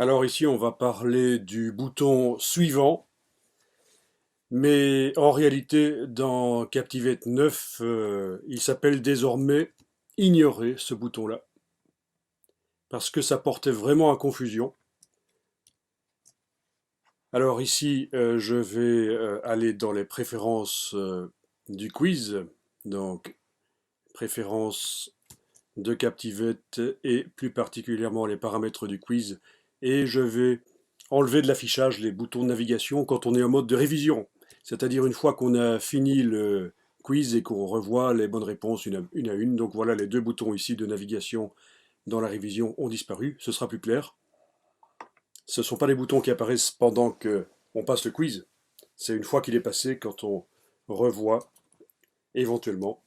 Alors ici, on va parler du bouton suivant, mais en réalité, dans Captivate 9, il s'appelle désormais ignorer ce bouton-là, parce que ça portait vraiment à confusion. Alors ici, je vais aller dans les préférences du quiz, donc préférences de Captivate et plus particulièrement les paramètres du quiz, et je vais enlever de l'affichage les boutons de navigation quand on est en mode de révision, c'est-à-dire une fois qu'on a fini le quiz et qu'on revoit les bonnes réponses une à une. Donc voilà, les deux boutons ici de navigation dans la révision ont disparu, ce sera plus clair. Ce ne sont pas les boutons qui apparaissent pendant qu'on passe le quiz, c'est une fois qu'il est passé quand on revoit éventuellement.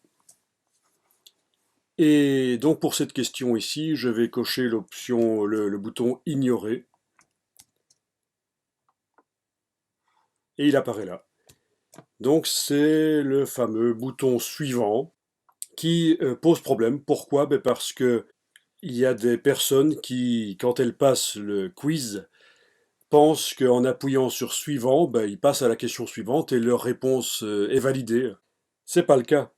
Et donc pour cette question ici, je vais cocher l'option, le bouton ignorer, et il apparaît là. Donc c'est le fameux bouton suivant qui pose problème. Pourquoi? Ben parce que il y a des personnes qui, quand elles passent le quiz, pensent qu'en appuyant sur suivant, ben, ils passent à la question suivante et leur réponse est validée. C'est pas le cas.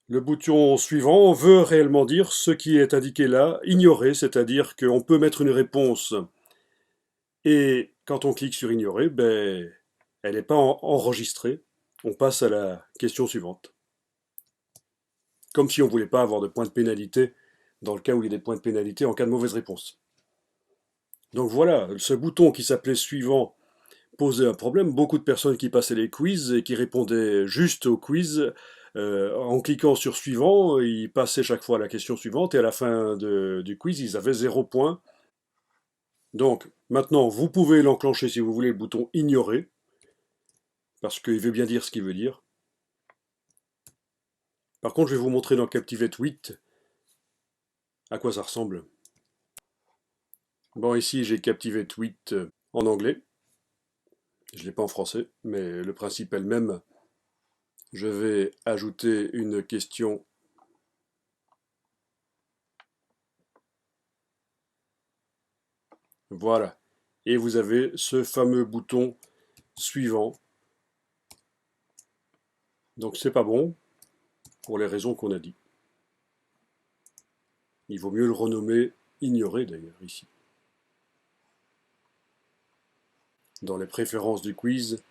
Le bouton suivant veut réellement dire ce qui est indiqué là, ignorer, c'est-à-dire qu'on peut mettre une réponse et quand on clique sur ignorer, ben, elle n'est pas enregistrée. On passe à la question suivante. Comme si on ne voulait pas avoir de points de pénalité dans le cas où il y a des points de pénalité en cas de mauvaise réponse. Donc voilà, ce bouton qui s'appelait suivant posait un problème. Beaucoup de personnes qui passaient les quiz et qui répondaient juste au quiz, en cliquant sur suivant, ils passaient chaque fois à la question suivante et à la fin du quiz, ils avaient 0 point. Donc maintenant, vous pouvez l'enclencher si vous voulez le bouton ignorer, parce qu'il veut bien dire ce qu'il veut dire. Par contre, je vais vous montrer dans Captivate 8 à quoi ça ressemble. Bon, ici j'ai Captivate 8 en anglais. Je ne l'ai pas en français, mais le principe est le même. Je vais ajouter une question. Voilà. Et vous avez ce fameux bouton suivant. Donc c'est pas bon, pour les raisons qu'on a dit. Il vaut mieux le renommer ignorer d'ailleurs ici. Dans les préférences du quiz,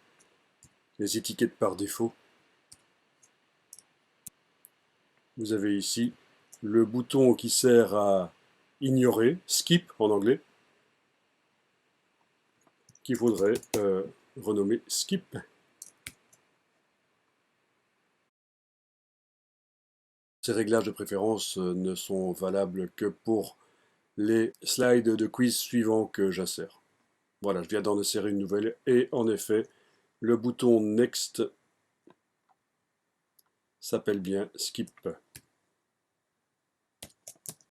les étiquettes par défaut, vous avez ici le bouton qui sert à ignorer, skip en anglais, qu'il faudrait renommer skip. Ces réglages de préférence ne sont valables que pour les slides de quiz suivants que j'insère. Voilà, je viens d'en insérer une nouvelle et en effet, le bouton Next s'appelle bien Skip.